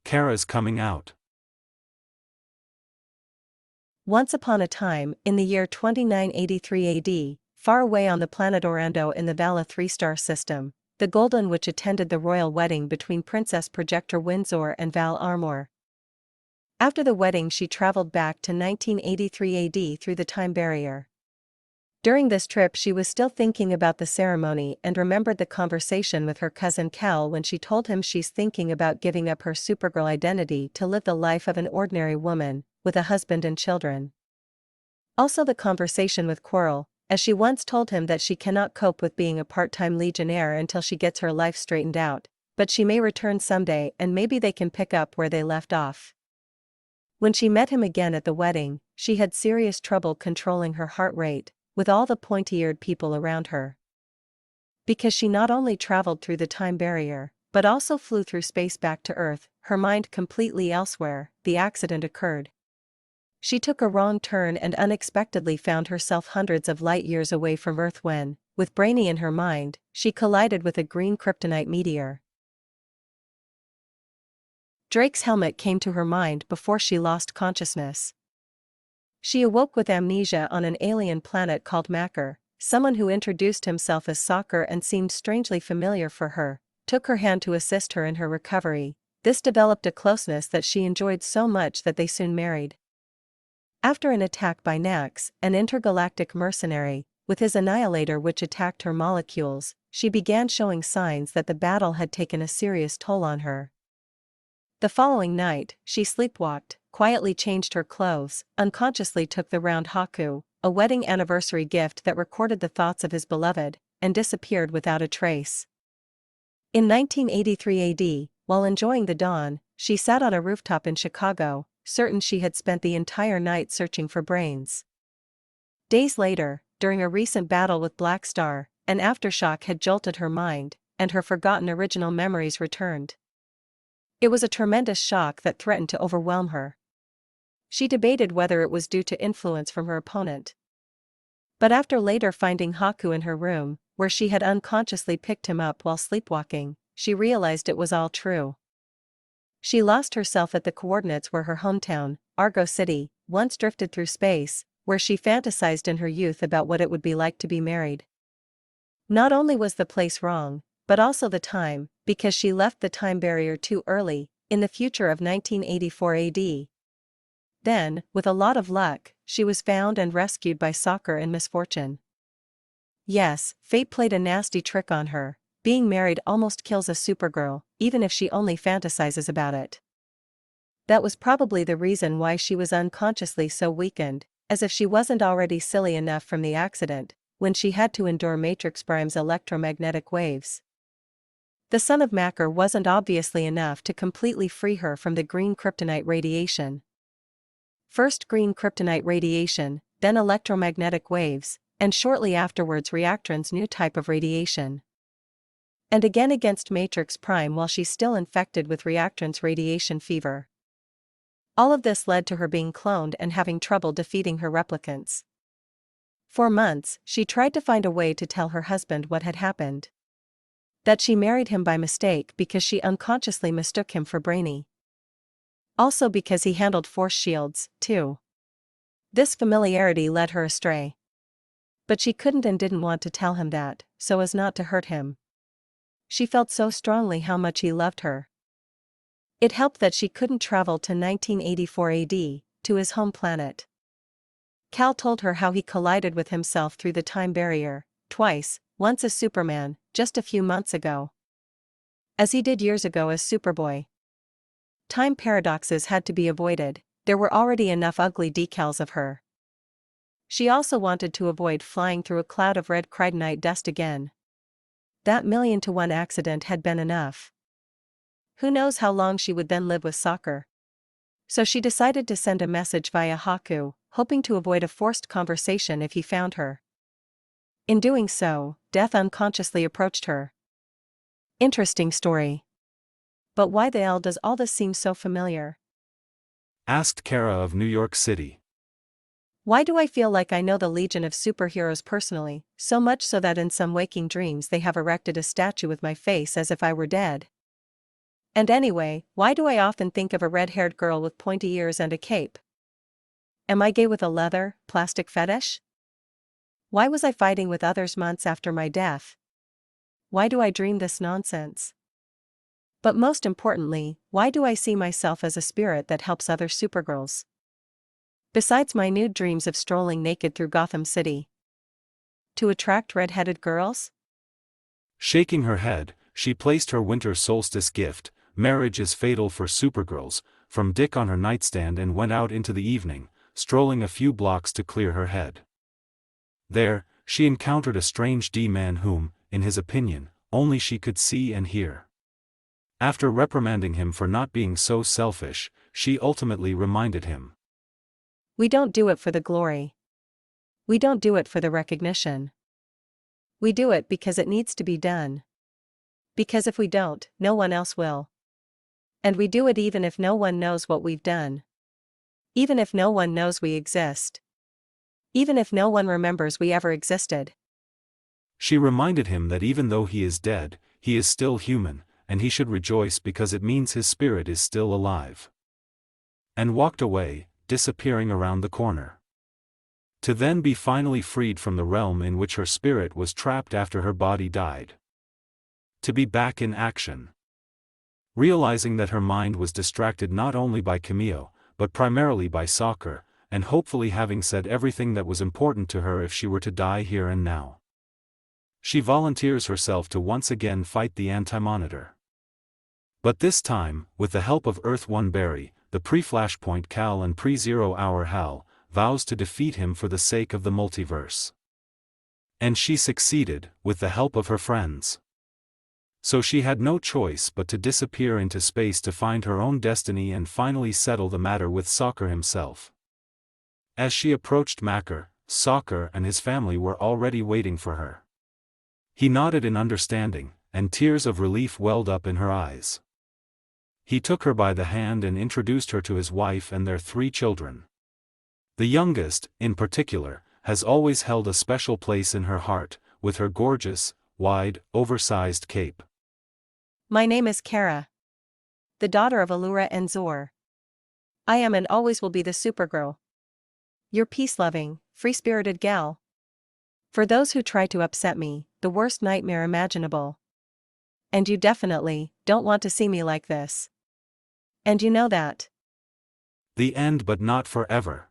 Kara's coming out. Once upon a time, in the year 2983 AD, far away on the planet Orando in the Vala 3-star system, the Golden Witch attended the royal wedding between Princess Projector Windsor and Val Armor. After the wedding, she traveled back to 1983 AD through the time barrier. During this trip, she was still thinking about the ceremony and remembered the conversation with her cousin Cal when she told him she's thinking about giving up her Supergirl identity to live the life of an ordinary woman, with a husband and children. Also the conversation with Quirrell, as she once told him that she cannot cope with being a part-time Legionnaire until she gets her life straightened out, but she may return someday and maybe they can pick up where they left off. When she met him again at the wedding, she had serious trouble controlling her heart rate, with all the pointy-eared people around her. Because she not only traveled through the time barrier, but also flew through space back to Earth, her mind completely elsewhere, the accident occurred. She took a wrong turn and unexpectedly found herself hundreds of light years away from Earth when, with Brainy in her mind, she collided with a green kryptonite meteor. Drake's helmet came to her mind before she lost consciousness. She awoke with amnesia on an alien planet called Macker. Someone who introduced himself as Soccer and seemed strangely familiar for her, took her hand to assist her in her recovery. This developed a closeness that she enjoyed so much that they soon married. After an attack by Nax, an intergalactic mercenary, with his annihilator which attacked her molecules, she began showing signs that the battle had taken a serious toll on her. The following night, she sleepwalked, quietly changed her clothes, unconsciously took the round Haku, a wedding anniversary gift that recorded the thoughts of his beloved, and disappeared without a trace. In 1983 AD, while enjoying the dawn, she sat on a rooftop in Chicago, certain she had spent the entire night searching for brains. Days later, during a recent battle with Black Star, an aftershock had jolted her mind, and her forgotten original memories returned. It was a tremendous shock that threatened to overwhelm her. She debated whether it was due to influence from her opponent. But after later finding Haku in her room, where she had unconsciously picked him up while sleepwalking, she realized it was all true. She lost herself at the coordinates where her hometown, Argo City, once drifted through space, where she fantasized in her youth about what it would be like to be married. Not only was the place wrong, but also the time, because she left the time barrier too early, in the future of 1984 AD. Then, with a lot of luck, she was found and rescued by Soccer in misfortune. Yes, fate played a nasty trick on her. Being married almost kills a Supergirl, even if she only fantasizes about it. That was probably the reason why she was unconsciously so weakened, as if she wasn't already silly enough from the accident, when she had to endure Matrix Prime's electromagnetic waves. The sun of Macker wasn't obviously enough to completely free her from the green kryptonite radiation. First green kryptonite radiation, then electromagnetic waves, and shortly afterwards Reactron's new type of radiation. And again against Matrix Prime while she's still infected with Reactron's radiation fever. All of this led to her being cloned and having trouble defeating her replicants. For months, she tried to find a way to tell her husband what had happened. That she married him by mistake because she unconsciously mistook him for Brainy. Also because he handled force shields, too. This familiarity led her astray. But she couldn't and didn't want to tell him that, so as not to hurt him. She felt so strongly how much he loved her. It helped that she couldn't travel to 1984 AD, to his home planet. Cal told her how he collided with himself through the time barrier, twice, once as Superman, just a few months ago. As he did years ago as Superboy. Time paradoxes had to be avoided, there were already enough ugly decals of her. She also wanted to avoid flying through a cloud of red kryptonite dust again. That 1,000,000-to-1 accident had been enough. Who knows how long she would then live with Soccer. So she decided to send a message via Haku, hoping to avoid a forced conversation if he found her. In doing so, Death unconsciously approached her. Interesting story. But why the hell does all this seem so familiar? Asked Kara of New York City. Why do I feel like I know the Legion of Superheroes personally, so much so that in some waking dreams they have erected a statue with my face as if I were dead? And anyway, why do I often think of a red-haired girl with pointy ears and a cape? Am I gay with a leather, plastic fetish? Why was I fighting with others months after my death? Why do I dream this nonsense? But most importantly, why do I see myself as a spirit that helps other supergirls? Besides my nude dreams of strolling naked through Gotham City. To attract red-headed girls? Shaking her head, she placed her winter solstice gift, Marriage is Fatal for Supergirls, from Dick on her nightstand and went out into the evening, strolling a few blocks to clear her head. There, she encountered a strange D-man whom, in his opinion, only she could see and hear. After reprimanding him for not being so selfish, she ultimately reminded him. We don't do it for the glory. We don't do it for the recognition. We do it because it needs to be done. Because if we don't, no one else will. And we do it even if no one knows what we've done. Even if no one knows we exist. Even if no one remembers we ever existed. She reminded him that even though he is dead, he is still human, and he should rejoice because it means his spirit is still alive. And walked away, disappearing around the corner. To then be finally freed from the realm in which her spirit was trapped after her body died. To be back in action. Realizing that her mind was distracted not only by Camille, but primarily by soccer, and hopefully having said everything that was important to her if she were to die here and now. She volunteers herself to once again fight the Anti-Monitor. But this time, with the help of Earth 1 Barry, the pre-Flashpoint Cal and pre-Zero Hour Hal, vows to defeat him for the sake of the multiverse. And she succeeded, with the help of her friends. So she had no choice but to disappear into space to find her own destiny and finally settle the matter with Soccer himself. As she approached Macker, Soccer and his family were already waiting for her. He nodded in understanding, and tears of relief welled up in her eyes. He took her by the hand and introduced her to his wife and their 3 children. The youngest, in particular, has always held a special place in her heart, with her gorgeous, wide, oversized cape. My name is Kara. The daughter of Allura and Zor. I am and always will be the Supergirl. Your peace-loving, free-spirited gal. For those who try to upset me, the worst nightmare imaginable. And you definitely don't want to see me like this. And you know that. The end, but not forever.